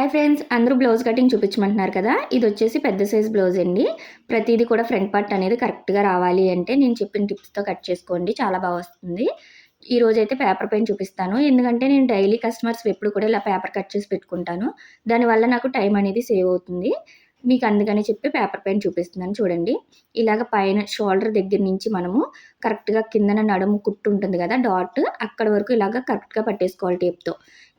Hi friends, అందరూ blouse cutting చూపించమంటున్నారు కదా. ఇది వచ్చేసి పెద్ద సైజ్ బ్లౌజ్ అండి. ప్రతిదీ కూడా ఫ్రంట్ పార్ట్ అనేది కరెక్ట్గా రావాలి అంటే నేను చెప్పిన టిప్స్తో కట్ చేసుకోండి, చాలా బాగా వస్తుంది. ఈ రోజైతే పేపర్ పైన చూపిస్తాను, ఎందుకంటే నేను డైలీ కస్టమర్స్ ఎప్పుడు కూడా ఇలా పేపర్ కట్ చేసి పెట్టుకుంటాను. దానివల్ల నాకు టైం అనేది సేవ్ అవుతుంది. మీకు అందుకని చెప్పి పేపర్ పైన చూపిస్తున్నాను. చూడండి, ఇలాగ పైన షోల్డర్ దగ్గర నుంచి మనము కరెక్ట్గా కిందన నడుము కుట్టు ఉంటుంది కదా, డాట్ అక్కడ వరకు ఇలాగ కరెక్ట్గా పట్టేసుకోవాలి టేప్తో.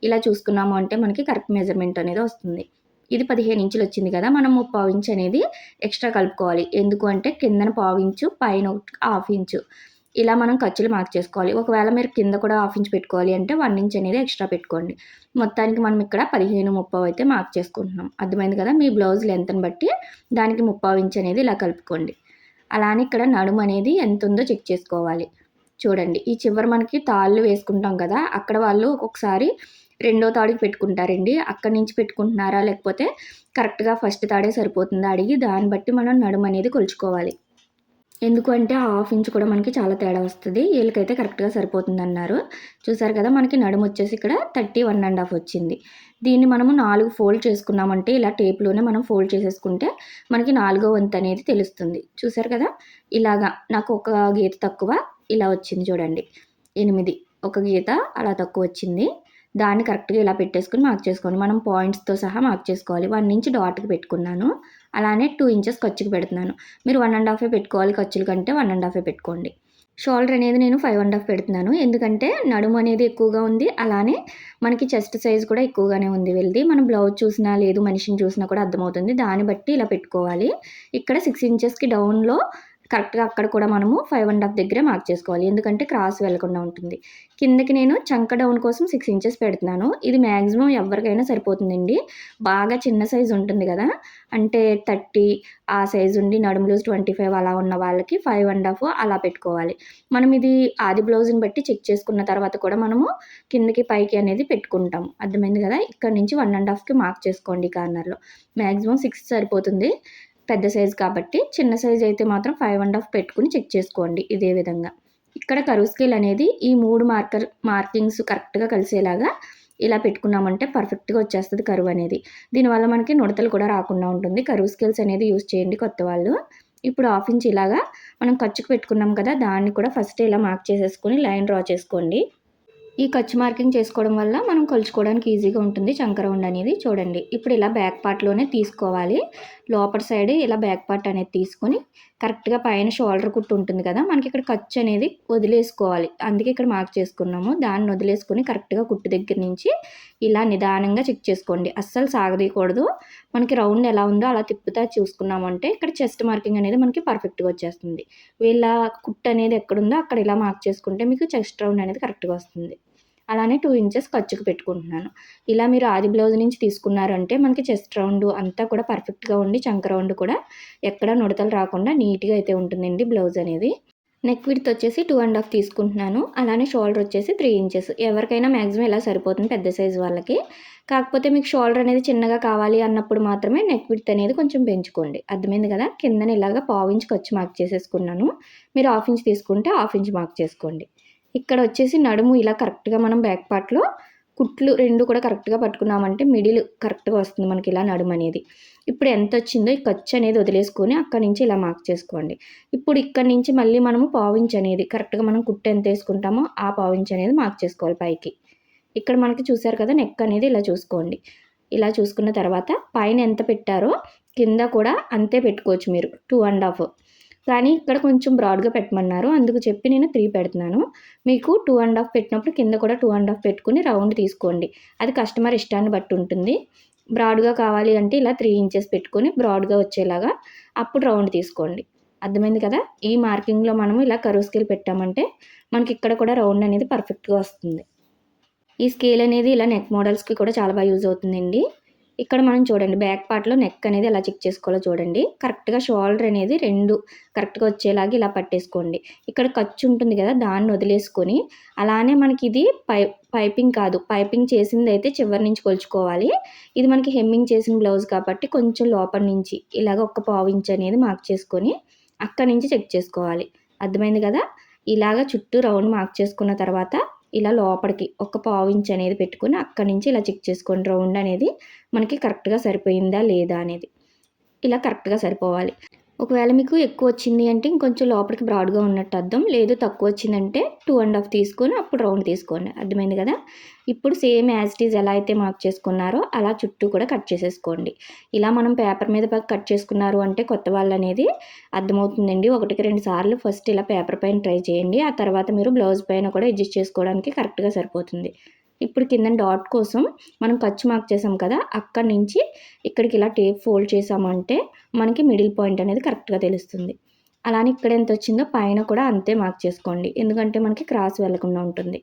ఇలా చూసుకున్నాము అంటే మనకి కరెక్ట్ మెజర్మెంట్ అనేది వస్తుంది. ఇది 15 ఇంచులు వచ్చింది కదా, మనం 3/4 ఇంచ్ అనేది ఎక్స్ట్రా కలుపుకోవాలి. ఎందుకు అంటే కిందన 1/4 ఇంచు, పైన 1/2 ఇంచు ఇలా మనం ఖర్చులు మార్క్ చేసుకోవాలి. ఒకవేళ మీరు కింద కూడా 1/2 ఇంచ్ పెట్టుకోవాలి అంటే 1 ఇంచ్ అనేది ఎక్స్ట్రా పెట్టుకోండి. మొత్తానికి మనం ఇక్కడ 15, 30 అయితే మార్క్ చేసుకుంటున్నాం. అర్థమైంది కదా. మీ బ్లౌజ్ లెంత్ని బట్టి దానికి 3/4 ఇంచ్ అనేది ఇలా కలుపుకోండి. అలానే ఇక్కడ నడుము అనేది ఎంత ఉందో చెక్ చేసుకోవాలి. చూడండి, ఈ చివరి మనకి తాళ్ళు వేసుకుంటాం కదా, అక్కడ వాళ్ళు ఒక్కొక్కసారి రెండో తాడుకి పెట్టుకుంటారండి. అక్కడి నుంచి పెట్టుకుంటున్నారా లేకపోతే కరెక్ట్గా ఫస్ట్ తాడే సరిపోతుందా అడిగి దాన్ని బట్టి మనం నడుము అనేది కొలుచుకోవాలి. ఎందుకంటే 1/2 ఇంచ్ కూడా మనకి చాలా తేడా వస్తుంది. వీళ్ళకైతే కరెక్ట్గా సరిపోతుందన్నారు. చూసారు కదా, మనకి నడుము వచ్చేసి ఇక్కడ 31.5 వచ్చింది. దీన్ని మనము 4 ఫోల్డ్ చేసుకున్నామంటే ఇలా టేప్లోనే మనం ఫోల్డ్ చేసేసుకుంటే మనకి 4వ వంతు అనేది తెలుస్తుంది. చూసారు కదా, ఇలాగా నాకు ఒక గీత తక్కువ ఇలా వచ్చింది. చూడండి, 8 ఒక గీత అలా తక్కువ వచ్చింది. దాన్ని కరెక్ట్గా ఇలా పెట్టేసుకుని మార్క్ చేసుకోండి. మనం పాయింట్స్తో సహా మార్క్ చేసుకోవాలి. 1 ఇంచ్ డాట్కి పెట్టుకున్నాను, అలానే 2 ఇంచెస్ ఖర్చుకి పెడుతున్నాను. మీరు 1.5 పెట్టుకోవాలి, ఖర్చుల కంటే 1.5 పెట్టుకోండి. షోల్డర్ అనేది నేను 5.5 పెడుతున్నాను, ఎందుకంటే నడుము అనేది ఎక్కువగా ఉంది, అలానే మనకి చెస్ట్ సైజ్ కూడా ఎక్కువగానే ఉంది వీళ్ళది. మనం బ్లౌజ్ చూసినా లేదు మనిషిని చూసినా కూడా అర్థమవుతుంది. దాన్ని బట్టి ఇలా పెట్టుకోవాలి. ఇక్కడ 6 ఇంచెస్కి డౌన్లో కరెక్ట్గా అక్కడ కూడా మనము 5.5 దగ్గరే మార్క్ చేసుకోవాలి, ఎందుకంటే క్రాస్ వెళ్లకుండా ఉంటుంది. కిందకి నేను చంక డౌన్ కోసం 6 ఇంచెస్ పెడుతున్నాను. ఇది మ్యాక్సిమం ఎవరికైనా సరిపోతుందండి. బాగా చిన్న సైజు ఉంటుంది కదా, అంటే 30 ఆ సైజు ఉండి నడుము లూజ్ 25 అలా ఉన్న వాళ్ళకి 5.5 అలా పెట్టుకోవాలి. మనం ఇది ఆది బ్లౌజ్ని బట్టి చెక్ చేసుకున్న తర్వాత కూడా మనము కిందకి పైకి అనేది పెట్టుకుంటాం. అర్థమైంది కదా. ఇక్కడ నుంచి 1.5కి మార్క్ చేసుకోండి. కార్నర్లో మ్యాక్సిమం 6 సరిపోతుంది పెద్ద సైజు కాబట్టి. చిన్న సైజు అయితే మాత్రం 5.5 పెట్టుకుని చెక్ చేసుకోండి. ఇదే విధంగా ఇక్కడ కరువు స్కేల్ అనేది ఈ 3 మార్కింగ్స్ కరెక్ట్గా కలిసేలాగా ఇలా పెట్టుకున్నామంటే పర్ఫెక్ట్గా వచ్చేస్తుంది కరువు అనేది. దీనివల్ల మనకి నుడతలు కూడా రాకుండా ఉంటుంది. కరువు స్కేల్స్ అనేది యూజ్ చేయండి కొత్త వాళ్ళు. ఇప్పుడు 1/2 ఇంచ్ ఇలాగా మనం ఖర్చుకు పెట్టుకున్నాం కదా, దాన్ని కూడా ఫస్ట్ ఇలా మార్క్ చేసేసుకొని లైన్ డ్రా చేసుకోండి. ఈ ఖర్చు మార్కింగ్ చేసుకోవడం వల్ల మనం కొలుచుకోవడానికి ఈజీగా ఉంటుంది చంక రౌండ్ అనేది. చూడండి, ఇప్పుడు ఇలా బ్యాక్ పార్ట్లోనే తీసుకోవాలి. లోపల సైడ్ ఇలా బ్యాక్ పార్ట్ అనేది తీసుకొని కరెక్ట్గా పైన షోల్డర్ కుట్టు ఉంటుంది కదా, మనకి ఇక్కడ ఖర్చు అనేది వదిలేసుకోవాలి. అందుకే ఇక్కడ మార్క్ చేసుకున్నాము. దాన్ని వదిలేసుకొని కరెక్ట్గా కుట్టు దగ్గర నుంచి ఇలా నిదానంగా చెక్ చేసుకోండి. అస్సలు సాగదీయకూడదు. మనకి రౌండ్ ఎలా ఉందో అలా తిప్పుతా చూసుకున్నామంటే ఇక్కడ చెస్ట్ మార్కింగ్ అనేది మనకి పర్ఫెక్ట్గా వచ్చేస్తుంది. వీళ్ళ కుట్టు అనేది ఎక్కడుందో అక్కడ ఇలా మార్క్ చేసుకుంటే మీకు చెస్ట్ రౌండ్ అనేది కరెక్ట్గా వస్తుంది. అలానే 2 ఇంచెస్ ఖర్చుకు పెట్టుకుంటున్నాను. ఇలా మీరు ఆది బ్లౌజ్ నుంచి తీసుకున్నారంటే మనకి చెస్ట్ రౌండ్ అంతా కూడా పర్ఫెక్ట్గా ఉండి చంక రౌండ్ కూడా ఎక్కడ నుడతలు రాకుండా నీట్గా అయితే ఉంటుందండి బ్లౌజ్ అనేది. నెక్ విడ్త్ వచ్చేసి 2.5 తీసుకుంటున్నాను. అలానే షోల్డర్ వచ్చేసి 3 ఇంచెస్. ఎవరికైనా మ్యాక్సిమం ఇలా సరిపోతుంది పెద్ద సైజు వాళ్ళకి. కాకపోతే మీకు షోల్డర్ అనేది చిన్నగా కావాలి అన్నప్పుడు మాత్రమే నెక్ విడ్త్ అనేది కొంచెం పెంచుకోండి. అర్థమైంది కదా. కిందన ఇలాగా 1/4 ఇంచ్ ఖర్చు మార్క్ చేసేసుకున్నాను. మీరు 1/2 ఇంచ్ తీసుకుంటే 1/2 ఇంచ్ మార్క్ చేసుకోండి. ఇక్కడ వచ్చేసి నడుము ఇలా కరెక్ట్గా మనం బ్యాక్ పార్ట్లో కుట్లు 2 కూడా కరెక్ట్గా పట్టుకున్నామంటే మిడిల్ కరెక్ట్గా వస్తుంది మనకి ఇలా నడుము అనేది. ఇప్పుడు ఎంత వచ్చిందో ఈ ఖర్చు అనేది వదిలేసుకొని అక్కడి నుంచి ఇలా మార్క్ చేసుకోండి. ఇప్పుడు ఇక్కడి నుంచి మళ్ళీ మనము 1/4 ఇంచ్ అనేది కరెక్ట్గా మనం కుట్టు ఎంత వేసుకుంటామో ఆ 1/4 ఇంచ్ అనేది మార్క్ చేసుకోవాలి పైకి. ఇక్కడ మనకి చూసారు కదా, నెక్ అనేది ఇలా చూసుకోండి. ఇలా చూసుకున్న తర్వాత పైన ఎంత పెట్టారో కింద కూడా అంతే పెట్టుకోవచ్చు మీరు, 2.5. కానీ ఇక్కడ కొంచెం బ్రాడ్గా పెట్టమన్నారు, అందుకు చెప్పి నేను 3 పెడుతున్నాను. మీకు 2.5 పెట్టినప్పుడు కింద కూడా 2.5 పెట్టుకుని రౌండ్ తీసుకోండి. అది కస్టమర్ ఇష్టాన్ని బట్టి ఉంటుంది. బ్రాడ్గా కావాలి అంటే ఇలా 3 ఇంచెస్ పెట్టుకొని బ్రాడ్గా వచ్చేలాగా అప్పుడు రౌండ్ తీసుకోండి. అర్థమైంది కదా. ఈ మార్కింగ్లో మనము ఇలా కరువు స్కేల్ పెట్టామంటే మనకి ఇక్కడ కూడా రౌండ్ అనేది పర్ఫెక్ట్గా వస్తుంది. ఈ స్కేల్ అనేది ఇలా నెక్ మోడల్స్కి కూడా చాలా బాగా యూజ్ అవుతుందండి. ఇక్కడ మనం చూడండి బ్యాక్ పార్ట్లో నెక్ అనేది ఎలా చెక్ చేసుకోవాలో చూడండి. కరెక్ట్గా షోల్డర్ అనేది 2 కరెక్ట్గా వచ్చేలాగా ఇలా పట్టేసుకోండి. ఇక్కడ ఖర్చు ఉంటుంది కదా, దాన్ని వదిలేసుకొని అలానే మనకి ఇది పైపింగ్ కాదు, పైపింగ్ చేసింది అయితే చివరి నుంచి కొలుచుకోవాలి. ఇది మనకి హెమ్మింగ్ చేసిన బ్లౌజ్ కాబట్టి కొంచెం లోపల నుంచి ఇలాగ ఒక 1/4 ఇంచ్ అనేది మార్క్ చేసుకొని అక్కడి నుంచి చెక్ చేసుకోవాలి. అర్థమైంది కదా. ఇలాగ చుట్టూ రౌండ్ మార్క్ చేసుకున్న తర్వాత ఇలా లోపలికి ఒక పావు ఇంచ్ అనేది పెట్టుకొని అక్కడి నుంచి ఇలా చెక్ చేసుకోండి రౌండ్ అనేది మనకి కరెక్ట్‌గా సరిపోయిందా లేదా అనేది. ఇలా కరెక్ట్‌గా సరిపోవాలి. ఒకవేళ మీకు ఎక్కువ వచ్చింది అంటే ఇంకొంచెం లోపలికి బ్రాడ్‌గా ఉన్నట్టు అర్థం. లేదు తక్కువ వచ్చిందంటే 2 ½ తీసుకొని అప్పుడు రౌండ్ తీసుకోండి. అర్థమైంది కదా! ఇప్పుడు సేమ్ యాజ్ ఇట్ ఈజ్ ఎలా అయితే మార్క్ చేసుకున్నారో అలా చుట్టూ కూడా కట్ చేసేసుకోండి. ఇలా మనం పేపర్ మీద కట్ చేసుకున్నారు అంటే కొత్త వాళ్ళనేది అర్థమవుతుందండి. 1కి 2 సార్లు ఫస్ట్ ఇలా పేపర్ పైన ట్రై చేయండి. ఆ తర్వాత మీరు బ్లౌజ్ పైన కూడా అడ్జస్ట్ చేసుకోవడానికి కరెక్ట్‌గా సరిపోతుంది. ఇప్పుడు కింద డాట్ కోసం మనం ఖర్చు మార్క్ చేసాం కదా! అక్కడి నుంచి ఇక్కడికి ఇలా టేప్ ఫోల్డ్ చేసామంటే మనకి మిడిల్ పాయింట్ అనేది కరెక్ట్‌గా తెలుస్తుంది. అలానే ఇక్కడ ఎంత వచ్చిందో పైన కూడా అంతే మార్క్ చేసుకోండి. ఎందుకంటే మనకి క్రాస్ వెళ్ళకుండా ఉంటుంది.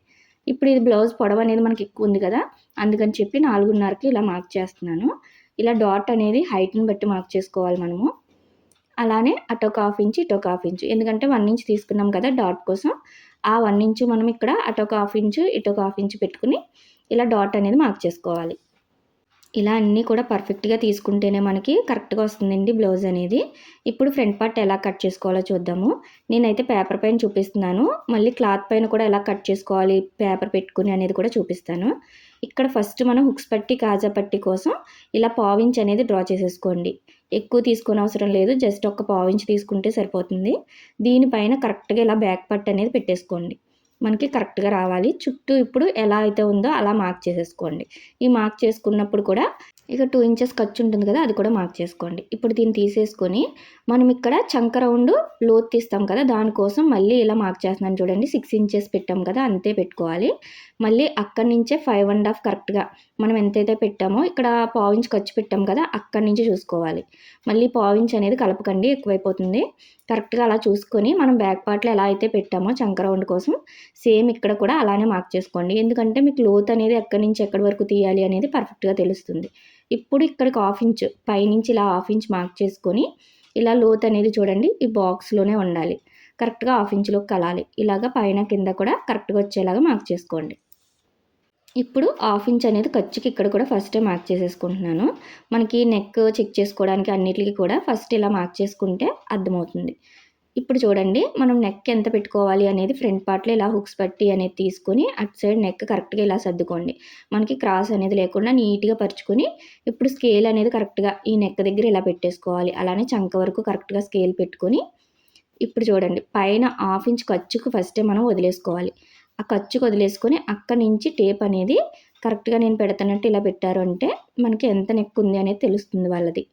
ఇప్పుడు ఇది బ్లౌజ్ పొడవు అనేది మనకి ఎక్కువ ఉంది కదా! అందుకని చెప్పి 4:30కి ఇలా మార్క్ చేస్తున్నాను. ఇలా డాట్ అనేది హైట్‌ని బట్టి మార్క్ చేసుకోవాలి మనము. అలానే అటొక 1/2 ఇంచ్, ఇటొక 1/2 ఇంచ్. ఎందుకంటే 1 ఇంచ్ తీసుకున్నాం కదా డాట్ కోసం. ఆ 1 ఇంచ్ మనం ఇక్కడ అటొక 1/2 ఇంచ్, ఇటొక 1/2 ఇంచ్ పెట్టుకొని ఇలా డాట్ అనేది మార్క్ చేసుకోవాలి. ఇలా అన్నీ కూడా పర్ఫెక్ట్‌గా తీసుకుంటేనే మనకి కరెక్ట్‌గా వస్తుందండి బ్లౌజ్ అనేది. ఇప్పుడు ఫ్రంట్ పార్ట్ ఎలా కట్ చేసుకోవాలో చూద్దాము. నేనైతే పేపర్ పైన చూపిస్తున్నాను. మళ్ళీ క్లాత్ పైన కూడా ఎలా కట్ చేసుకోవాలి పేపర్ పెట్టుకొని అనేది కూడా చూపిస్తాను. ఇక్కడ ఫస్ట్ మనం హుక్స్ పట్టి, కాజా పట్టి కోసం ఇలా పావించ్ అనేది డ్రా చేసేసుకోండి. ఎక్కువ తీసుకోనవసరం లేదు. జస్ట్ ఒక పావించ్ తీసుకుంటే సరిపోతుంది. దీనిపైన కరెక్ట్‌గా ఇలా బ్యాక్ పార్ట్ అనేది పెట్టేసుకోండి. మనకి కరెక్ట్‌గా రావాలి. చుట్టూ ఇప్పుడు ఎలా అయితే ఉందో అలా మార్క్ చేసేసుకోండి. ఈ మార్క్ చేసుకున్నప్పుడు కూడా ఇక 2 ఇంచెస్ ఖర్చు ఉంటుంది కదా! అది కూడా మార్క్ చేసుకోండి. ఇప్పుడు దీన్ని తీసేసుకొని మనం ఇక్కడ చంక రౌండ్ లోతు తీస్తాం కదా! దానికోసం మళ్ళీ ఇలా మార్క్ చేస్తున్నాను చూడండి. 6 ఇంచెస్ పెట్టాం కదా! అంతే పెట్టుకోవాలి. మళ్ళీ అక్కడి నుంచే 5 ½ కరెక్ట్‌గా మనం ఎంతైతే పెట్టామో ఇక్కడ పావించ్ ఖర్చు పెట్టాం కదా! అక్కడి నుంచి చూసుకోవాలి. మళ్ళీ పావించ్ అనేది కలపకండి ఎక్కువైపోతుంది. కరెక్ట్‌గా అలా చూసుకొని మనం బ్యాక్ పార్ట్‌లో ఎలా అయితే పెట్టామో చంక రౌండ్ కోసం సేమ్ ఇక్కడ కూడా అలానే మార్క్ చేసుకోండి. ఎందుకంటే మీకు లోతు అనేది ఎక్కడి నుంచి ఎక్కడి వరకు తీయాలి అనేది పర్ఫెక్ట్‌గా తెలుస్తుంది. ఇప్పుడు ఇక్కడికి 1/2 ఇంచ్ పైనుంచి ఇలా 1/2 ఇంచ్ మార్క్ చేసుకొని ఇలా లోతు అనేది చూడండి ఈ బాక్స్‌లోనే ఉండాలి. కరెక్ట్‌గా 1/2 ఇంచ్‌లోకి కలాలి. ఇలాగ పైన కింద కూడా కరెక్ట్‌గా వచ్చేలాగా మార్క్ చేసుకోండి. ఇప్పుడు 1/2 ఇంచ్ అనేది ఖర్చుకి ఇక్కడ కూడా ఫస్టే మార్క్ చేసేసుకుంటున్నాను. మనకి నెక్ చెక్ చేసుకోవడానికి అన్నిటికి కూడా ఫస్ట్ ఇలా మార్క్ చేసుకుంటే అర్థమవుతుంది. ఇప్పుడు చూడండి మనం నెక్ ఎంత పెట్టుకోవాలి అనేది ఫ్రంట్ పార్ట్‌లో ఇలా హుక్స్ పట్టి అనేది తీసుకొని అటు సైడ్ నెక్ కరెక్ట్‌గా ఇలా సర్దుకోండి. మనకి క్రాస్ అనేది లేకుండా నీట్‌గా పరుచుకొని ఇప్పుడు స్కేల్ అనేది కరెక్ట్‌గా ఈ నెక్ దగ్గర ఇలా పెట్టేసుకోవాలి. అలానే చంక వరకు కరెక్ట్‌గా స్కేల్ పెట్టుకొని ఇప్పుడు చూడండి పైన 1/2 ఇంచ్ ఖర్చుకు ఫస్టే మనం వదిలేసుకోవాలి. ఆ ఖర్చుకు వదిలేసుకొని అక్కడి నుంచి టేప్ అనేది కరెక్ట్‌గా నేను పెడుతున్నట్టు ఇలా పెట్టారు అంటే మనకి ఎంత నెక్ ఉంది అనేది తెలుస్తుంది వాళ్ళది.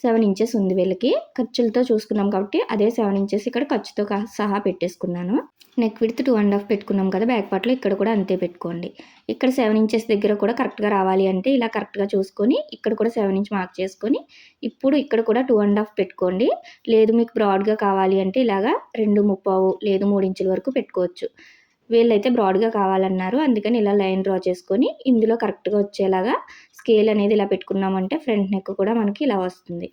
7 ఇంచెస్ ఉంది వీళ్ళకి. ఖర్చులతో చూసుకున్నాం కాబట్టి అదే 7 ఇంచెస్ ఇక్కడ ఖర్చుతో సహా పెట్టేసుకున్నాను. నెక్ విడ్త్ 2 ½ పెట్టుకున్నాం కదా! బ్యాక్ పార్ట్‌లో ఇక్కడ కూడా అంతే పెట్టుకోండి. ఇక్కడ 7 ఇంచెస్ దగ్గర కూడా కరెక్ట్‌గా రావాలి అంటే ఇలా కరెక్ట్‌గా చూసుకొని ఇక్కడ కూడా 7 ఇంచ్ మార్క్ చేసుకొని ఇప్పుడు ఇక్కడ కూడా 2 ½ పెట్టుకోండి. లేదు మీకు బ్రాడ్‌గా కావాలి అంటే ఇలాగా 2:35 లేదు 3 ఇంచుల వరకు పెట్టుకోవచ్చు. వీళ్ళైతే బ్రాడ్‌గా కావాలన్నారు. అందుకని ఇలా లైన్ డ్రా చేసుకొని ఇందులో కరెక్ట్‌గా వచ్చేలాగా స్కేల్ అనేది ఇలా పెట్టుకున్నామంటే ఫ్రంట్ నెక్ కూడా మనకి ఇలా వస్తుంది.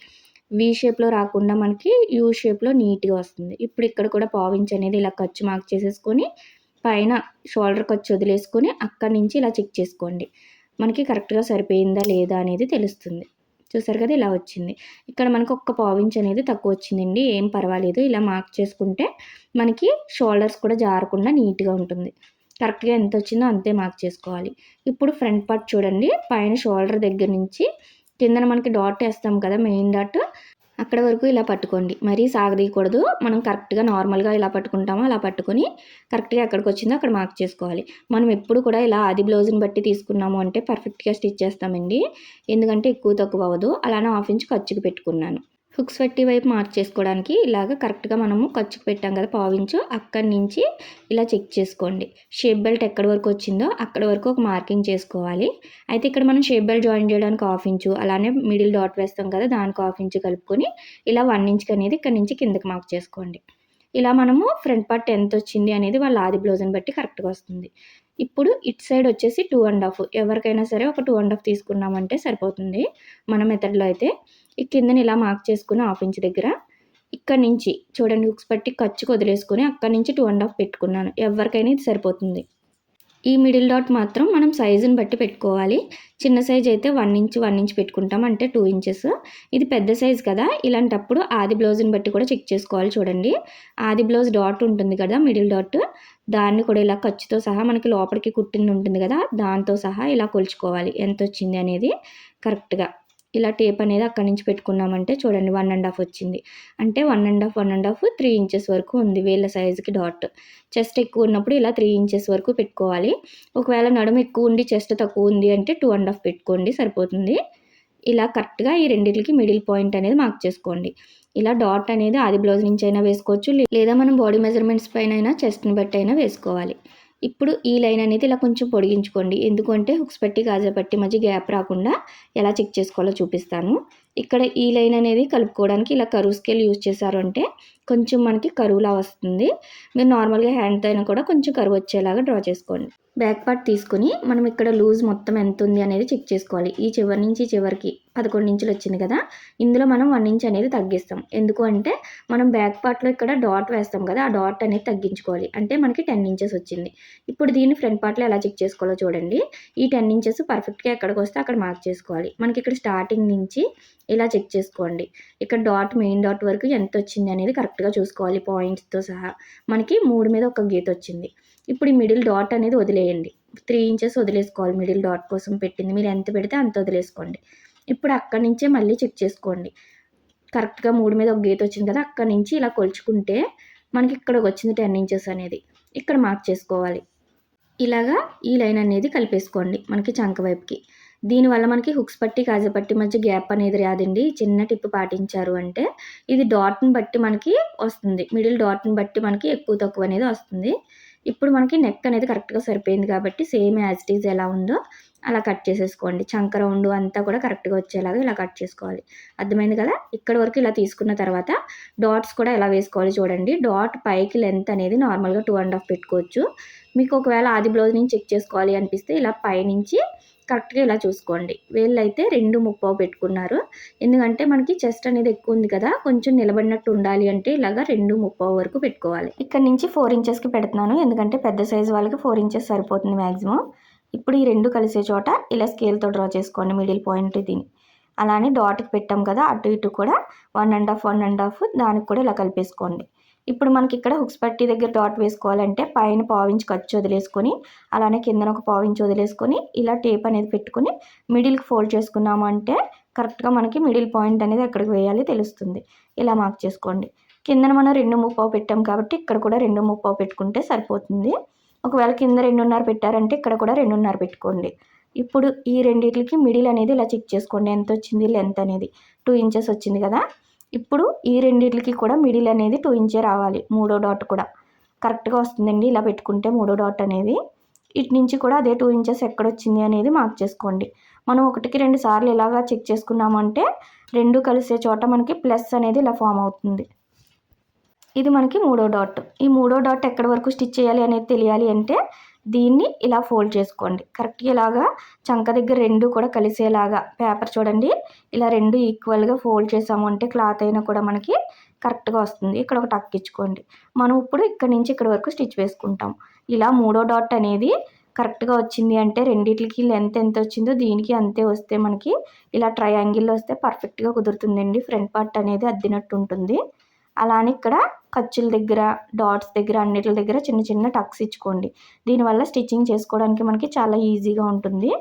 వి షేప్‌లో రాకుండా మనకి యూ షేప్‌లో నీట్‌గా వస్తుంది. ఇప్పుడు ఇక్కడ కూడా పావించ్ అనేది ఇలా ఖర్చు మార్క్ చేసేసుకొని పైన షోల్డర్ ఖర్చు వదిలేసుకొని అక్కడి నుంచి ఇలా చెక్ చేసుకోండి. మనకి కరెక్ట్‌గా సరిపోయిందా లేదా అనేది తెలుస్తుంది. చూసారు కదా! ఇలా వచ్చింది. ఇక్కడ మనకు ఒక్క పావించ్ అనేది తక్కువ వచ్చిందండి. ఏం పర్వాలేదు. ఇలా మార్క్ చేసుకుంటే మనకి షోల్డర్స్ కూడా జారకుండా నీట్‌గా ఉంటుంది. కరెక్ట్‌గా ఎంత వచ్చిందో అంతే మార్క్ చేసుకోవాలి. ఇప్పుడు ఫ్రంట్ పార్ట్ చూడండి. పైన షోల్డర్ దగ్గర నుంచి కిందన మనకి డాట్ ఏస్తాం కదా! మెయిన్ డాట్ అక్కడ వరకు ఇలా పట్టుకోండి. మరీ సాగదీయకూడదు. మనం కరెక్ట్‌గా నార్మల్‌గా ఎలా పట్టుకుంటామో అలా పట్టుకొని కరెక్ట్‌గా ఎక్కడికొచ్చిందో అక్కడ మార్క్ చేసుకోవాలి. మనం ఎప్పుడు కూడా ఇలా ఆది బ్లౌజ్‌ని బట్టి తీసుకున్నాము అంటే పర్ఫెక్ట్‌గా స్టిచ్ చేస్తామండి. ఎందుకంటే ఎక్కువ తక్కువ అవ్వదు. అలానే 1/2 ఇంచ్ ఖర్చుకి పెట్టుకున్నాను. హుక్స్ పట్టి వైపు మార్క్ చేసుకోవడానికి ఇలాగ కరెక్ట్‌గా మనము ఖర్చుకి పెట్టాం కదా! పావించు అక్కడి నుంచి ఇలా చెక్ చేసుకోండి. షేప్ బెల్ట్ ఎక్కడి వరకు వచ్చిందో అక్కడి వరకు ఒక మార్కింగ్ చేసుకోవాలి. అయితే ఇక్కడ మనం షేప్ బెల్ట్ జాయిన్ చేయడానికి 1/2 ఇంచు అలానే మిడిల్ డాట్ వేస్తాం కదా! దానికి 1/2 ఇంచు కలుపుకొని ఇలా 1 ఇంచ్‌కి అనేది ఇక్కడి నుంచి కిందకి మార్క్ చేసుకోండి. ఇలా మనము ఫ్రంట్ పార్ట్ ఎంతొచ్చింది అనేది వాళ్ళ ఆది బ్లౌజ్‌ని బట్టి కరెక్ట్‌గా వస్తుంది. ఇప్పుడు ఇటు సైడ్ వచ్చేసి 2 ½ ఎవరికైనా సరే ఒక 2 ½ తీసుకున్నామంటే సరిపోతుంది. మన మెథడ్‌లో అయితే ఈ కిందన ఇలా మార్క్ చేసుకొని 1/2 ఇంచ్ దగ్గర ఇక్కడి నుంచి చూడండి హుక్స్ పట్టి ఖర్చుకి వదిలేసుకొని అక్కడి నుంచి 2 ½ పెట్టుకున్నాను. ఎవరికైనా ఇది సరిపోతుంది. ఈ మిడిల్ డాట్ మాత్రం మనం సైజుని బట్టి పెట్టుకోవాలి. చిన్న సైజ్ అయితే 1 ఇంచ్ 1 ఇంచ్ పెట్టుకుంటాం, అంటే 2 ఇంచెస్. ఇది పెద్ద సైజ్ కదా, ఇలాంటప్పుడు ఆది బ్లౌజ్ని బట్టి కూడా చెక్ చేసుకోవాలి. చూడండి, ఆది బ్లౌజ్ డాట్ ఉంటుంది కదా, మిడిల్ డాట్, దాన్ని కూడా ఇలా ఖర్చుతో సహా మనకి లోపలికి కుట్టింది ఉంటుంది కదా, దాంతో సహా ఇలా కొలుచుకోవాలి ఎంత వచ్చింది అనేది కరెక్ట్గా. ఇలా టేప్ అనేది అక్కడి నుంచి పెట్టుకున్నామంటే చూడండి 1.5 వచ్చింది. అంటే 1.5 3 ఇంచెస్ వరకు ఉంది వేళ్ళ సైజుకి డాట్. చెస్ట్ ఎక్కువ ఉన్నప్పుడు ఇలా 3 ఇంచెస్ వరకు పెట్టుకోవాలి. ఒకవేళ నడుము ఎక్కువ ఉండి చెస్ట్ తక్కువ ఉంది అంటే 2.5 పెట్టుకోండి, సరిపోతుంది. ఇలా కరెక్ట్గా ఈ రెండింటికి మిడిల్ పాయింట్ అనేది మార్క్ చేసుకోండి. ఇలా డాట్ అనేది ఆది బ్లౌజ్ నుంచి అయినా వేసుకోవచ్చు, లేదా మనం బాడీ మెజర్మెంట్స్ పైన అయినా చెస్ట్ని బట్టి అయినా వేసుకోవాలి. ఇప్పుడు ఈ లైన్ అనేది ఇలా కొంచెం పొడిగించుకోండి. ఎందుకంటే హుక్స్ పట్టి కాజా పట్టి మధ్య గ్యాప్ రాకుండా ఎలా చెక్ చేసుకోవాలో చూపిస్తాను. ఇక్కడ ఈ లైన్ అనేది కలుపుకోవడానికి ఇలా కరువు స్కేల్ యూజ్ చేశారు అంటే కొంచెం మనకి కరువులా వస్తుంది. మీరు నార్మల్గా హ్యాండ్తో అయినా కూడా కొంచెం కరువు వచ్చేలాగా డ్రా చేసుకోండి. బ్యాక్ పార్ట్ తీసుకొని మనం ఇక్కడ లూజ్ మొత్తం ఎంత ఉంది అనేది చెక్ చేసుకోవాలి. ఈ చివరి నుంచి చివరికి 11 ఇంచులు వచ్చింది కదా, ఇందులో మనం 1 ఇంచ్ అనేది తగ్గిస్తాం. ఎందుకు అంటే మనం బ్యాక్ పార్ట్లో ఇక్కడ డాట్ వేస్తాం కదా, ఆ డాట్ అనేది తగ్గించుకోవాలి. అంటే మనకి 10 ఇంచెస్ వచ్చింది. ఇప్పుడు దీన్ని ఫ్రంట్ పార్ట్లో ఎలా చెక్ చేసుకోవాలో చూడండి. ఈ 10 ఇంచెస్ పర్ఫెక్ట్గా ఎక్కడికి వస్తే అక్కడ మార్క్ చేసుకోవాలి. మనకి ఇక్కడ స్టార్టింగ్ నుంచి ఇలా చెక్ చేసుకోండి. ఇక్కడ డాట్ మెయిన్ డాట్ వరకు ఎంత వచ్చింది అనేది కరెక్ట్గా చూసుకోవాలి. పాయింట్స్తో సహా మనకి 3 మీద ఒక గీత వచ్చింది. ఇప్పుడు ఈ మిడిల్ డాట్ అనేది వదిలేయండి. 3 ఇంచెస్ వదిలేసుకోవాలి. మిడిల్ డాట్ కోసం పెట్టింది మీరు ఎంత పెడితే అంత వదిలేసుకోండి. ఇప్పుడు అక్కడి నుంచే మళ్ళీ చెక్ చేసుకోండి. కరెక్ట్గా 3 మీద ఒక గీత వచ్చింది కదా, అక్కడి నుంచి ఇలా కొలుచుకుంటే మనకి ఇక్కడికి వచ్చింది 10 ఇంచెస్ అనేది. ఇక్కడ మార్క్ చేసుకోవాలి. ఇలాగా ఈ లైన్ అనేది కలిపేసుకోండి మనకి చంక వైపుకి. దీనివల్ల మనకి హుక్స్ పట్టి కాజా పట్టి మధ్య గ్యాప్ అనేది రాదండి. చిన్న టిప్ పాటించారు అంటే ఇది డాట్ని బట్టి మనకి వస్తుంది. మిడిల్ డాట్ని బట్టి మనకి ఎక్కువ తక్కువ అనేది వస్తుంది. ఇప్పుడు మనకి నెక్ అనేది కరెక్ట్గా సరిపోయింది కాబట్టి సేమ్ యాజ్ ఇట్ ఈజ్ ఎలా ఉందో అలా కట్ చేసేసుకోండి. చంక రౌండ్ అంతా కూడా కరెక్ట్గా వచ్చేలాగా ఇలా కట్ చేసుకోవాలి. అర్థమైంది కదా. ఇక్కడ వరకు ఇలా తీసుకున్న తర్వాత డాట్స్ కూడా ఎలా వేసుకోవాలి చూడండి. డాట్ పైకి లెంత్ అనేది నార్మల్గా 2.5 పెట్టుకోవచ్చు. మీకు ఒకవేళ ఆది బ్లౌజ్ నుంచి చెక్ చేసుకోవాలి అనిపిస్తే ఇలా పైనుంచి కరెక్ట్గా ఇలా చూసుకోండి. వీళ్ళైతే 2.30 పెట్టుకున్నారు. ఎందుకంటే మనకి చెస్ట్ అనేది ఎక్కువ ఉంది కదా, కొంచెం నిలబడినట్టు ఉండాలి అంటే ఇలాగా 2.30 వరకు పెట్టుకోవాలి. ఇక్కడ నుంచి 4 ఇంచెస్కి పెడుతున్నాను, ఎందుకంటే పెద్ద సైజు వాళ్ళకి 4 ఇంచెస్ సరిపోతుంది మ్యాక్సిమం. ఇప్పుడు ఈ రెండు కలిసే చోట ఇలా స్కేల్తో డ్రా చేసుకోండి మిడిల్ పాయింట్ దీన్ని. అలానే డాట్కి పెట్టాం కదా, అటు ఇటు కూడా 1.5 దానికి కూడా ఇలా కలిపేసుకోండి. ఇప్పుడు మనకి ఇక్కడ హుక్స్ పట్టి దగ్గర డాట్ వేసుకోవాలంటే పైన పావించి ఖర్చు వదిలేసుకొని అలానే కిందన ఒక పావించి వదిలేసుకొని ఇలా టేప్ అనేది పెట్టుకుని మిడిల్కి ఫోల్డ్ చేసుకున్నాము అంటే కరెక్ట్గా మనకి మిడిల్ పాయింట్ అనేది ఎక్కడికి వేయాలి తెలుస్తుంది. ఇలా మార్క్ చేసుకోండి. కిందన మనం 2.30 పెట్టాం కాబట్టి ఇక్కడ కూడా 2.30 పెట్టుకుంటే సరిపోతుంది. ఒకవేళ కింద 2.5 పెట్టారంటే ఇక్కడ కూడా 2.5 పెట్టుకోండి. ఇప్పుడు ఈ రెండిట్లకి మిడిల్ అనేది ఇలా చెక్ చేసుకోండి ఎంత వచ్చింది లెంత్ అనేది. 2 ఇంచెస్ వచ్చింది కదా. ఇప్పుడు ఈ రెండిట్లకి కూడా మిడిల్ అనేది 2 ఇంచే రావాలి. మూడో డాట్ కూడా కరెక్ట్గా వస్తుందండి ఇలా పెట్టుకుంటే మూడో డాట్ అనేది. ఇటు నుంచి కూడా అదే 2 ఇంచెస్ ఎక్కడొచ్చింది అనేది మార్క్ చేసుకోండి. మనం 1కి 2 సార్లు ఇలాగా చెక్ చేసుకున్నామంటే రెండు కలిసే చోట మనకి ప్లస్ అనేది ఇలా ఫామ్ అవుతుంది. ఇది మనకి మూడో డాట్. ఈ మూడో డాట్ ఎక్కడి వరకు స్టిచ్ చేయాలి అనేది తెలియాలి అంటే దీన్ని ఇలా ఫోల్డ్ చేసుకోండి. కరెక్ట్గా ఇలాగా చంక దగ్గర రెండు కూడా కలిసేలాగా పేపర్ చూడండి ఇలా రెండు ఈక్వల్గా ఫోల్డ్ చేసాము అంటే క్లాత్ అయినా కూడా మనకి కరెక్ట్గా వస్తుంది. ఇక్కడ ఒక టక్ ఇచ్చుకోండి. మనం ఇప్పుడు ఇక్కడ నుంచి ఇక్కడ వరకు స్టిచ్ వేసుకుంటాం. ఇలా మూడో డాట్ అనేది కరెక్ట్గా వచ్చింది అంటే రెండిట్లకి లెంత్ ఎంత వచ్చిందో దీనికి అంతే వస్తే మనకి ఇలా ట్రయాంగిల్లో వస్తే పర్ఫెక్ట్గా కుదురుతుందండి. ఫ్రంట్ పార్ట్ అనేది అద్దినట్టు ఉంటుంది. అలానే ఇక్కడ ఖర్చుల దగ్గర డాట్స్ దగ్గర అన్నిటి దగ్గర చిన్న చిన్న టక్స్ ఇచ్చుకోండి. దీనివల్ల స్టిచ్చింగ్ చేసుకోవడానికి మనకి చాలా ఈజీగా ఉంటుంది.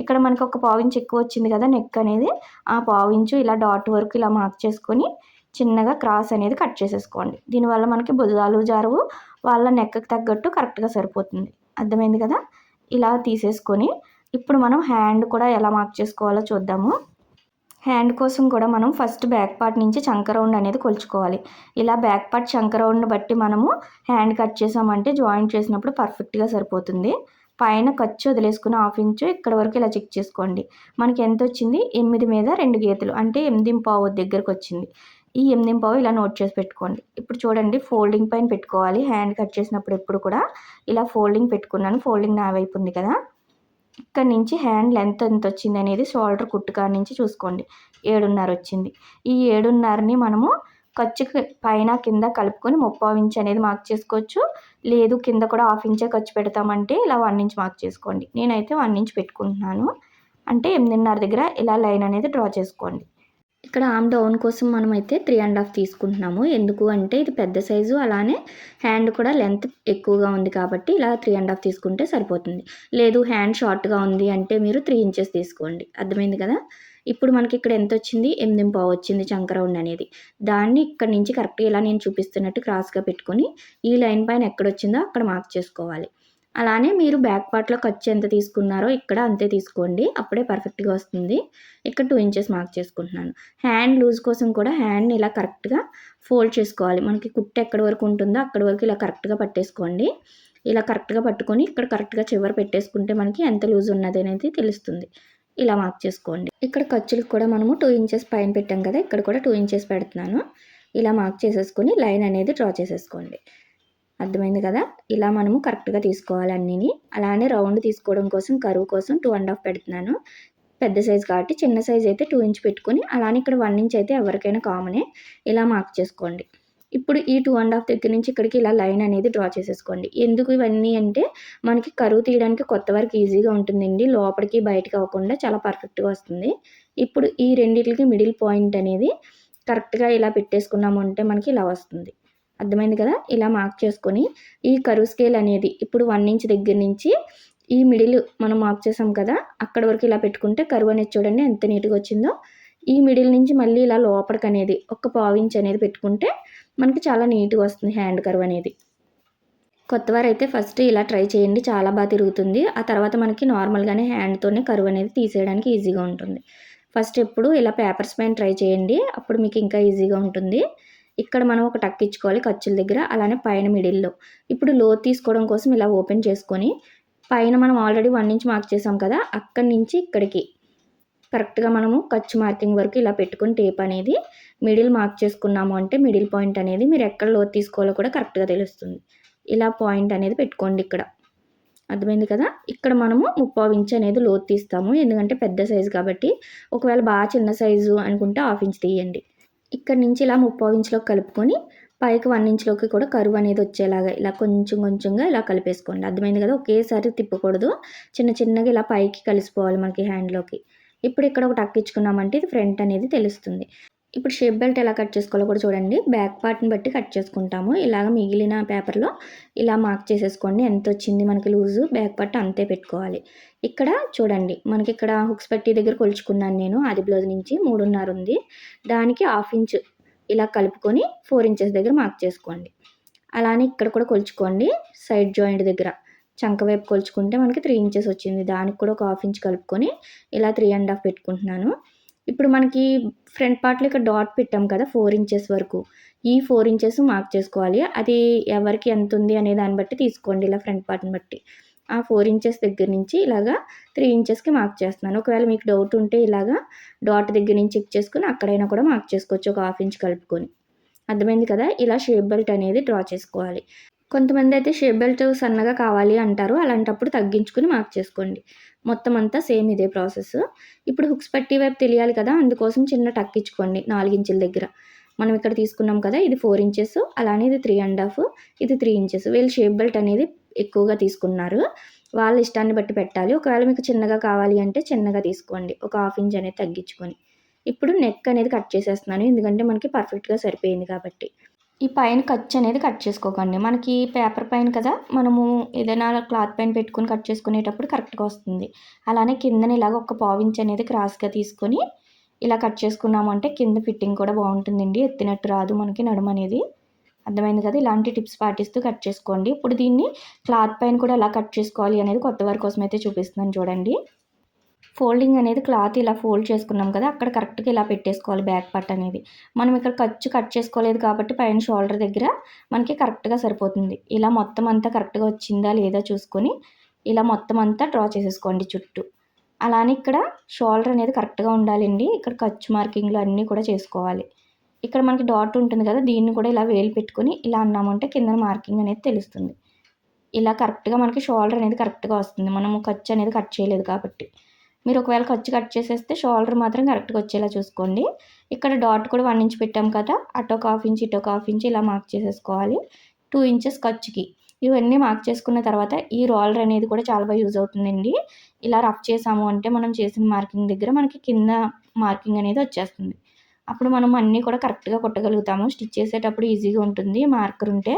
ఇక్కడ మనకి ఒక పావించు ఎక్కువ వచ్చింది కదా నెక్ అనేది, ఆ పావించు ఇలా డాట్ వరకు ఇలా మార్క్ చేసుకొని చిన్నగా క్రాస్ అనేది కట్ చేసేసుకోండి. దీనివల్ల మనకి భుజాలు జారువు, వాళ్ళ నెక్కి తగ్గట్టు కరెక్ట్గా సరిపోతుంది. అర్థమైంది కదా. ఇలా తీసేసుకొని ఇప్పుడు మనం హ్యాండ్ కూడా ఎలా మార్క్ చేసుకోవాలో చూద్దాము. హ్యాండ్ కోసం కూడా మనం ఫస్ట్ బ్యాక్ పార్ట్ నుంచి చంక రౌండ్ అనేది కొలుచుకోవాలి. ఇలా బ్యాక్ పార్ట్ చంక రౌండ్ని బట్టి మనము హ్యాండ్ కట్ చేసామంటే జాయింట్ చేసినప్పుడు పర్ఫెక్ట్గా సరిపోతుంది. పైన ఖర్చు వదిలేసుకుని 1/2 ఇంచు ఇక్కడ వరకు ఇలా చెక్ చేసుకోండి. మనకి ఎంత వచ్చింది 8 మీద 2 గీతలు అంటే 8.5 దగ్గరకు వచ్చింది. ఈ 8.5 ఇలా నోట్ చేసి పెట్టుకోండి. ఇప్పుడు చూడండి ఫోల్డింగ్ పైన పెట్టుకోవాలి. హ్యాండ్ కట్ చేసినప్పుడు ఎప్పుడు కూడా ఇలా ఫోల్డింగ్ పెట్టుకున్నాను. ఫోల్డింగ్ నా వైపు ఉంది కదా. ఇక్కడ నుంచి హ్యాండ్ లెంత్ ఎంత వచ్చింది అనేది షోల్డర్ కుట్టు కాడ నుంచి చూసుకోండి. 7.5 వచ్చింది. ఈ 7.5ని మనము ఖర్చుకి పైన కింద కలుపుకొని 3/4 ఇంచ్ అనేది మార్క్ చేసుకోవచ్చు. లేదు కింద కూడా 1/2 ఇంచే ఖర్చు పెడతామంటే ఇలా 1 ఇంచ్ మార్క్ చేసుకోండి. నేనైతే 1 ఇంచ్ పెట్టుకుంటున్నాను. అంటే 8:30 దగ్గర ఇలా లైన్ అనేది డ్రా చేసుకోండి. ఇక్కడ ఆర్మ్ డౌన్ కోసం మనమైతే 3 1/2 తీసుకుంటున్నాము. ఎందుకు అంటే ఇది పెద్ద సైజు, అలానే హ్యాండ్ కూడా లెంత్ ఎక్కువగా ఉంది కాబట్టి ఇలా 3 1/2 తీసుకుంటే సరిపోతుంది. లేదు హ్యాండ్ షార్ట్‌గా ఉంది అంటే మీరు 3 ఇంచెస్ తీసుకోండి. అర్థమైంది కదా! ఇప్పుడు మనకి ఇక్కడ ఎంతొచ్చింది? 8:15 వచ్చింది చంక రౌండ్ అనేది. దాన్ని ఇక్కడి నుంచి కరెక్ట్‌గా ఇలా నేను చూపిస్తున్నట్టు క్రాస్‌గా పెట్టుకొని ఈ లైన్ పైన ఎక్కడొచ్చిందో అక్కడ మార్క్ చేసుకోవాలి. అలానే మీరు బ్యాక్ పార్ట్‌లో ఖర్చు ఎంత తీసుకున్నారో ఇక్కడ అంతే తీసుకోండి. అప్పుడే పర్ఫెక్ట్‌గా వస్తుంది. ఇక్కడ 2 ఇంచెస్ మార్క్ చేసుకుంటున్నాను. హ్యాండ్ లూజ్ కోసం కూడా హ్యాండ్‌ని ఇలా కరెక్ట్‌గా ఫోల్డ్ చేసుకోవాలి. మనకి కుట్టు ఎక్కడి వరకు ఉంటుందో అక్కడి వరకు ఇలా కరెక్ట్‌గా పట్టేసుకోండి. ఇలా కరెక్ట్‌గా పట్టుకొని ఇక్కడ కరెక్ట్‌గా చివర పెట్టేసుకుంటే మనకి ఎంత లూజ్ ఉన్నది అనేది తెలుస్తుంది. ఇలా మార్క్ చేసుకోండి. ఇక్కడ ఖర్చులకు కూడా మనము 2 ఇంచెస్ పైన పెట్టాం కదా! ఇక్కడ కూడా 2 ఇంచెస్ పెడుతున్నాను. ఇలా మార్క్ చేసేసుకొని లైన్ అనేది డ్రా చేసేసుకోండి. అర్థమైంది కదా! ఇలా మనము కరెక్ట్‌గా తీసుకోవాలి అన్నీని. అలానే రౌండ్ తీసుకోవడం కోసం కర్వ్ కోసం 2 1/2 పెడుతున్నాను. పెద్ద సైజ్ కాబట్టి చిన్న సైజ్ అయితే 2 ఇంచ్ పెట్టుకొని అలానే ఇక్కడ 1 ఇంచ్ అయితే ఎవరికైనా కామనే. ఇలా మార్క్ చేసుకోండి. ఇప్పుడు ఈ 2 1/2 దగ్గర నుంచి ఇక్కడికి ఇలా లైన్ అనేది డ్రా చేసేసుకోండి. ఎందుకు ఇవన్నీ అంటే మనకి కరువు తీయడానికి కొత్త వరకు ఈజీగా ఉంటుందండి. లోపలికి బయటకి అవ్వకుండా చాలా పర్ఫెక్ట్‌గా వస్తుంది. ఇప్పుడు ఈ రెండిట్లకి మిడిల్ పాయింట్ అనేది కరెక్ట్‌గా ఇలా పెట్టేసుకున్నాము అంటే మనకి ఇలా వస్తుంది. అర్థమైంది కదా! ఇలా మార్క్ చేసుకొని ఈ కరువు స్కేల్ అనేది ఇప్పుడు 1 ఇంచ్ దగ్గర నుంచి ఈ మిడిల్ మనం మార్క్ చేసాం కదా! అక్కడి వరకు ఇలా పెట్టుకుంటే కరువు అనేది చూడండి ఎంత నీట్‌గా వచ్చిందో. ఈ మిడిల్ నుంచి మళ్ళీ ఇలా లోపలికనేది ఒక పావు ఇంచ్ అనేది పెట్టుకుంటే మనకి చాలా నీట్‌గా వస్తుంది హ్యాండ్ కర్వ్ అనేది. కొత్తవారైతే ఫస్ట్ ఇలా ట్రై చేయండి. చాలా బాగా తిరుగుతుంది. ఆ తర్వాత మనకి నార్మల్‌గానే హ్యాండ్‌తోనే కర్వ్ అనేది తీసేయడానికి ఈజీగా ఉంటుంది. ఫస్ట్ ఎప్పుడు ఇలా పేపర్స్ పైన ట్రై చేయండి. అప్పుడు మీకు ఇంకా ఈజీగా ఉంటుంది. ఇక్కడ మనం ఒక టక్ ఇచ్చుకోవాలి ఖర్చుల దగ్గర. అలానే పైన మిడిల్‌లో. ఇప్పుడు లోతు తీసుకోవడం కోసం ఇలా ఓపెన్ చేసుకొని పైన మనం ఆల్రెడీ 1 ఇంచ్ మార్క్ చేసాం కదా! అక్కడి నుంచి ఇక్కడికి కరెక్ట్‌గా మనము ఖర్చు మార్కింగ్ వరకు ఇలా పెట్టుకొని టేప్ అనేది మిడిల్ మార్క్ చేసుకున్నాము అంటే మిడిల్ పాయింట్ అనేది మీరు ఎక్కడ లోతు తీసుకోవాలో కూడా కరెక్ట్‌గా తెలుస్తుంది. ఇలా పాయింట్ అనేది పెట్టుకోండి ఇక్కడ. అర్థమైంది కదా! ఇక్కడ మనము 3/4 ఇంచ్ అనేది లోతు తీస్తాము. ఎందుకంటే పెద్ద సైజు కాబట్టి. ఒకవేళ బాగా చిన్న సైజు అనుకుంటే 1/2 ఇంచ్ తీయండి. ఇక్కడి నుంచి ఇలా 3/4 ఇంచ్‌లోకి కలుపుకొని పైకి 1 ఇంచ్‌లోకి కూడా కర్వ్ అనేది వచ్చేలాగా ఇలా కొంచెం కొంచెంగా ఇలా కలిపేసుకోండి. అర్థమైంది కదా! ఒకేసారి తిప్పకూడదు. చిన్న చిన్నగా ఇలా పైకి కలిసిపోవాలి మనకి హ్యాండ్‌లోకి. ఇప్పుడు ఇక్కడ ఒక టక్ ఇచ్చుకున్నామంటే ఇది ఫ్రంట్ అనేది తెలుస్తుంది. ఇప్పుడు షేప్ బెల్ట్ ఎలా కట్ చేసుకోవాలో కూడా చూడండి. బ్యాక్ పార్ట్‌ని బట్టి కట్ చేసుకుంటాము. ఇలాగ మిగిలిన పేపర్‌లో ఇలా మార్క్ చేసేసుకోండి. ఎంతొచ్చింది మనకి లూజు బ్యాక్ పార్ట్ అంతే పెట్టుకోవాలి. ఇక్కడ చూడండి మనకిక్కడ హుక్స్ పట్టీ దగ్గర కొలుచుకున్నాను నేను. ఆది బ్లౌజ్ నుంచి 3:30 ఉంది. దానికి 1/2 ఇంచ్ ఇలా కలుపుకొని 4 ఇంచెస్ దగ్గర మార్క్ చేసుకోండి. అలానే ఇక్కడ కూడా కొలుచుకోండి. సైడ్ జాయింట్ దగ్గర చంక వైపు కొలుచుకుంటే మనకి 3 ఇంచెస్ వచ్చింది. దానికి కూడా ఒక 1/2 ఇంచ్ కలుపుకొని ఇలా 3 1/2 పెట్టుకుంటున్నాను. ఇప్పుడు మనకి ఫ్రంట్ పార్ట్‌లో ఇక్కడ డాట్ పెట్టాం కదా! 4 ఇంచెస్ వరకు. ఈ 4 ఇంచెస్ మార్క్ చేసుకోవాలి. అది ఎవరికి ఎంతుంది అనే దాన్ని బట్టి తీసుకోండి. ఇలా ఫ్రంట్ పార్ట్‌ని బట్టి. ఆ 4 ఇంచెస్ దగ్గర నుంచి ఇలాగా 3 ఇంచెస్‌కి మార్క్ చేస్తున్నాను. ఒకవేళ మీకు డౌట్ ఉంటే ఇలాగా డాట్ దగ్గర నుంచి చెక్ చేసుకొని అక్కడైనా కూడా మార్క్ చేసుకోవచ్చు. ఒక 1/2 ఇంచ్ కలుపుకొని. అర్థమైంది కదా! ఇలా షేప్ బెల్ట్ అనేది డ్రా చేసుకోవాలి. కొంతమందైతే షేప్ బెల్ట్ సన్నగా కావాలి అంటారు. అలాంటప్పుడు తగ్గించుకొని మార్క్ చేసుకోండి. మొత్తం అంతా సేమ్ ఇదే ప్రాసెస్. ఇప్పుడు హుక్స్ పట్టీ వైపు తెలియాలి కదా! అందుకోసం చిన్న టక్ ఇచ్చుకోండి 4 ఇంచుల దగ్గర. మనం ఇక్కడ తీసుకున్నాం కదా! ఇది 4 ఇంచెస్ అలానే ఇది 3 1/2 ఇది 3 ఇంచెస్. వీళ్ళు షేప్ బెల్ట్ అనేది ఎక్కువగా తీసుకున్నారు. వాళ్ళ ఇష్టాన్ని బట్టి పెట్టాలి. ఒకవేళ మీకు చిన్నగా కావాలి అంటే చిన్నగా తీసుకోండి. ఒక 1/2 ఇంచ్ అనేది తగ్గించుకొని. ఇప్పుడు నెక్ అనేది కట్ చేసేస్తున్నాను. ఎందుకంటే మనకి పర్ఫెక్ట్‌గా సరిపోయింది కాబట్టి. ఈ పైన ఖర్చు అనేది కట్ చేసుకోకండి. మనకి పేపర్ పైన కదా! మనము ఏదైనా క్లాత్ పైన పెట్టుకొని కట్ చేసుకునేటప్పుడు కరెక్ట్‌గా వస్తుంది. అలానే కిందన ఇలాగ ఒక పావించ్ అనేది క్రాస్‌గా తీసుకొని ఇలా కట్ చేసుకున్నాము అంటే కింద ఫిట్టింగ్ కూడా బావుంటుందండి. ఎత్తినట్టు రాదు మనకి నడుమనేది. అర్థమైంది కదా! ఇలాంటి టిప్స్ పాటిస్తూ కట్ చేసుకోండి. ఇప్పుడు దీన్ని క్లాత్ పైన కూడా ఎలా కట్ చేసుకోవాలి అనేది కొత్త వారి కోసం అయితే చూపిస్తున్నాను చూడండి. ఫోల్డింగ్ అనేది క్లాత్ ఇలా ఫోల్డ్ చేసుకున్నాం కదా! అక్కడ కరెక్ట్‌గా ఇలా పెట్టేసుకోవాలి బ్యాక్ పార్ట్ అనేది. మనం ఇక్కడ ఖర్చు కట్ చేసుకోలేదు కాబట్టి పైన షోల్డర్ దగ్గర మనకి కరెక్ట్‌గా సరిపోతుంది. ఇలా మొత్తం అంతా కరెక్ట్‌గా వచ్చిందా లేదా చూసుకొని ఇలా మొత్తం అంతా డ్రా చేసేసుకోండి చుట్టూ. అలానే ఇక్కడ షోల్డర్ అనేది కరెక్ట్‌గా ఉండాలండి. ఇక్కడ ఖర్చు మార్కింగ్‌లు అన్నీ కూడా చేసుకోవాలి. ఇక్కడ మనకి డాట్ ఉంటుంది కదా! దీన్ని కూడా ఇలా వేలు పెట్టుకొని ఇలా అన్నామంటే కిందన మార్కింగ్ అనేది తెలుస్తుంది. ఇలా కరెక్ట్‌గా మనకి షోల్డర్ అనేది కరెక్ట్‌గా వస్తుంది. మనము ఖర్చు అనేది కట్ చేయలేదు కాబట్టి. మీరు ఒకవేళ ఖర్చు కట్ చేసేస్తే షోల్డర్ మాత్రం కరెక్ట్గా వచ్చేలా చూసుకోండి. ఇక్కడ డాట్ కూడా 1 ఇంచ్ పెట్టాం కదా, అటు ఒక హాఫ్ ఇంచ్ ఇటు ఒక హాఫ్ ఇంచ్ ఇలా మార్క్ చేసేసుకోవాలి. 2 ఇంచెస్ ఖర్చుకి. ఇవన్నీ మార్క్ చేసుకున్న తర్వాత ఈ రోలర్ అనేది కూడా చాలా బాగా యూజ్ అవుతుందండి. ఇలా రఫ్ చేసాము అంటే మనం చేసిన మార్కింగ్ దగ్గర మనకి కింద మార్కింగ్ అనేది వచ్చేస్తుంది. అప్పుడు మనం అన్నీ కూడా కరెక్ట్గా కుట్టగలుగుతాము. స్టిచ్ చేసేటప్పుడు ఈజీగా ఉంటుంది మార్కర్ ఉంటే.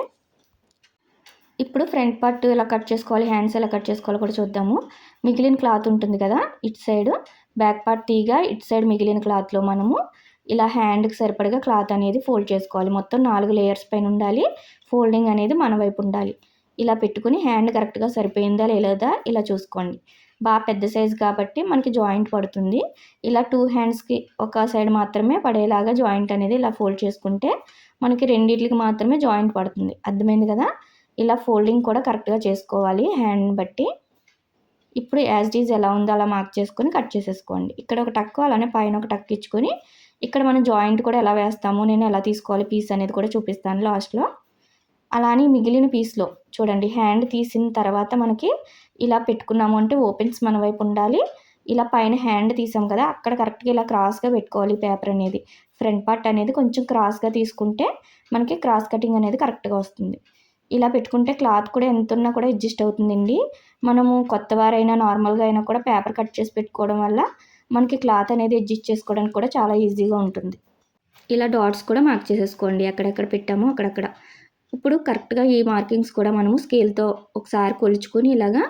ఇప్పుడు ఫ్రంట్ పార్ట్ ఎలా కట్ చేసుకోవాలి, హ్యాండ్స్ ఎలా కట్ చేసుకోవాలో కూడా చూద్దాము. మిగిలిన క్లాత్ ఉంటుంది కదా, ఇటు సైడ్ బ్యాక్ పార్ట్ తీగా ఇటు సైడ్ మిగిలిన క్లాత్లో మనము ఇలా హ్యాండ్కి సరిపడగా క్లాత్ అనేది ఫోల్డ్ చేసుకోవాలి. మొత్తం 4 లేయర్స్ పైన ఉండాలి. ఫోల్డింగ్ అనేది మన వైపు ఉండాలి. ఇలా పెట్టుకుని హ్యాండ్ కరెక్ట్గా సరిపోయిందా లేదా ఇలా చూసుకోండి. బాగా పెద్ద సైజు కాబట్టి మనకి జాయింట్ పడుతుంది. ఇలా 2 హ్యాండ్స్కి ఒక సైడ్ మాత్రమే పడేలాగా జాయింట్ అనేది ఇలా ఫోల్డ్ చేసుకుంటే మనకి రెండిట్లకి మాత్రమే జాయింట్ పడుతుంది. అర్థమైంది కదా. ఇలా ఫోల్డింగ్ కూడా కరెక్ట్గా చేసుకోవాలి హ్యాండ్ని బట్టి. ఇప్పుడు యాజ్ ఇట్ ఈజ్ ఎలా ఉందో అలా మార్క్ చేసుకొని కట్ చేసేసుకోండి. ఇక్కడ ఒక టక్ అలానే పైన ఒక టక్ ఇచ్చుకొని ఇక్కడ మనం జాయింట్ కూడా ఎలా వేస్తామో నేను ఎలా తీసుకోవాలి పీస్ అనేది కూడా చూపిస్తాను లాస్ట్లో. అలానే మిగిలిన పీస్లో చూడండి, హ్యాండ్ తీసిన తర్వాత మనకి ఇలా పెట్టుకున్నాము అంటే ఓపెన్స్ మన వైపు ఉండాలి. ఇలా పైన హ్యాండ్ తీసాం కదా, అక్కడ కరెక్ట్గా ఇలా క్రాస్గా పెట్టుకోవాలి పేపర్ అనేది. ఫ్రంట్ పార్ట్ అనేది కొంచెం క్రాస్గా తీసుకుంటే మనకి క్రాస్ కటింగ్ అనేది కరెక్ట్గా వస్తుంది. ఇలా పెట్టుకుంటే క్లాత్ కూడా ఎంత ఉన్నా కూడా అడ్జస్ట్ అవుతుందండి. మనము కొత్త వారైనా నార్మల్గా అయినా కూడా పేపర్ కట్ చేసి పెట్టుకోవడం వల్ల మనకి క్లాత్ అనేది అడ్జస్ట్ చేసుకోవడానికి కూడా చాలా ఈజీగా ఉంటుంది. ఇలా డాట్స్ కూడా మార్క్ చేసేసుకోండి ఎక్కడెక్కడ పెట్టామో అక్కడక్కడ. ఇప్పుడు కరెక్ట్గా ఈ మార్కింగ్స్ కూడా మనము స్కేల్తో ఒకసారి కొలుచుకొని ఇలాగా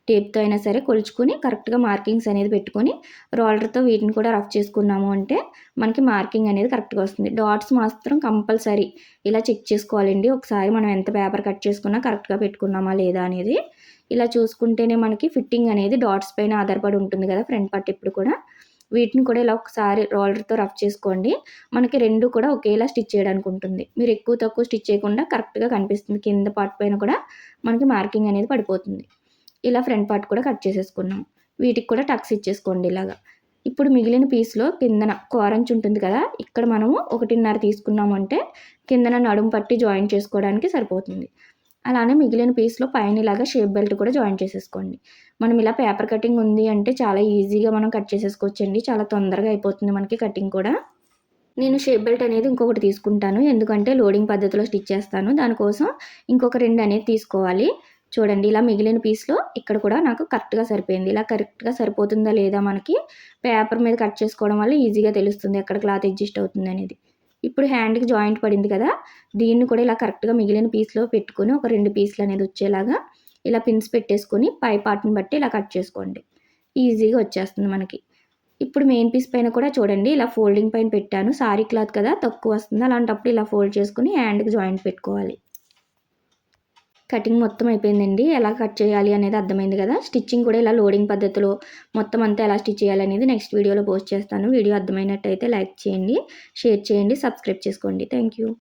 టేప్తో అయినా సరే కొలుచుకొని కరెక్ట్గా మార్కింగ్స్ అనేది పెట్టుకొని రోలర్తో వీటిని కూడా రఫ్ చేసుకున్నాము అంటే మనకి మార్కింగ్ అనేది కరెక్ట్గా వస్తుంది. డాట్స్ మాత్రం కంపల్సరీ ఇలా చెక్ చేసుకోవాలండి. ఒకసారి మనం ఎంత పేపర్ కట్ చేసుకున్నా కరెక్ట్గా పెట్టుకున్నామా లేదా అనేది ఇలా చూసుకుంటేనే మనకి ఫిట్టింగ్ అనేది డాట్స్ పైన ఆధారపడి ఉంటుంది కదా ఫ్రంట్ పార్ట్ ఇప్పుడు కూడా. వీటిని కూడా ఇలా ఒకసారి రోలర్తో రఫ్ చేసుకోండి. మనకి 2 కూడా ఒకేలా స్టిచ్ చేయడానికి ఉంటుంది. మీరు ఎక్కువ తక్కువ స్టిచ్ చేయకుండా కరెక్ట్గా కనిపిస్తుంది. కింద పార్ట్ పైన కూడా మనకి మార్కింగ్ అనేది పడిపోతుంది. ఇలా ఫ్రంట్ పార్ట్ కూడా కట్ చేసేసుకున్నాం. వీటికి కూడా టక్స్ ఇచ్చేసుకోండి ఇలాగా. ఇప్పుడు మిగిలిన పీస్లో కిందన కోరంచు ఉంటుంది కదా, ఇక్కడ మనము 1.5 తీసుకున్నాము అంటే కిందన నడుము పట్టి జాయిన్ చేసుకోవడానికి సరిపోతుంది. అలానే మిగిలిన పీస్లో పైన ఇలాగా షేప్ బెల్ట్ కూడా జాయిన్ చేసేసుకోండి. మనం ఇలా పేపర్ కటింగ్ ఉంది అంటే చాలా ఈజీగా మనం కట్ చేసేసుకోవచ్చండి. చాలా తొందరగా అయిపోతుంది మనకి కటింగ్ కూడా. నేను షేప్ బెల్ట్ అనేది ఇంకొకటి తీసుకుంటాను, ఎందుకంటే లోడింగ్ పద్ధతిలో స్టిచ్ చేస్తాను. దానికోసం ఇంకొక 2 అనేది తీసుకోవాలి. చూడండి, ఇలా మిగిలిన పీస్లో ఇక్కడ కూడా నాకు కరెక్ట్గా సరిపోయింది. ఇలా కరెక్ట్గా సరిపోతుందా లేదా మనకి పేపర్ మీద కట్ చేసుకోవడం వల్ల ఈజీగా తెలుస్తుంది ఎక్కడ క్లాత్ అడ్జస్ట్ అవుతుంది అనేది. ఇప్పుడు హ్యాండ్కి జాయింట్ పడింది కదా, దీన్ని కూడా ఇలా కరెక్ట్గా మిగిలిన పీస్లో పెట్టుకొని ఒక 2 పీస్లు అనేది వచ్చేలాగా ఇలా పిన్స్ పెట్టేసుకొని పై పార్ట్ని బట్టి ఇలా కట్ చేసుకోండి. ఈజీగా వచ్చేస్తుంది మనకి. ఇప్పుడు మెయిన్ పీస్ పైన కూడా చూడండి ఇలా ఫోల్డింగ్ పైన పెట్టాను. సారీ క్లాత్ కదా తక్కువ వస్తుంది, అలాంటప్పుడు ఇలా ఫోల్డ్ చేసుకుని హ్యాండ్కి జాయింట్ పెట్టుకోవాలి. కటింగ్ మొత్తం అయిపోయిందండి. ఎలా కట్ చేయాలి అనేది అర్థమైంది కదా. స్టిచ్చింగ్ కూడా ఇలా లోడింగ్ పద్ధతిలో మొత్తం అంతా ఎలా స్టిచ్ చేయాలి అనేది నెక్స్ట్ వీడియోలో పోస్ట్ చేస్తాను. వీడియో అర్థమైనట్టయితే లైక్ చేయండి, షేర్ చేయండి, సబ్స్క్రైబ్ చేసుకోండి. Thank you.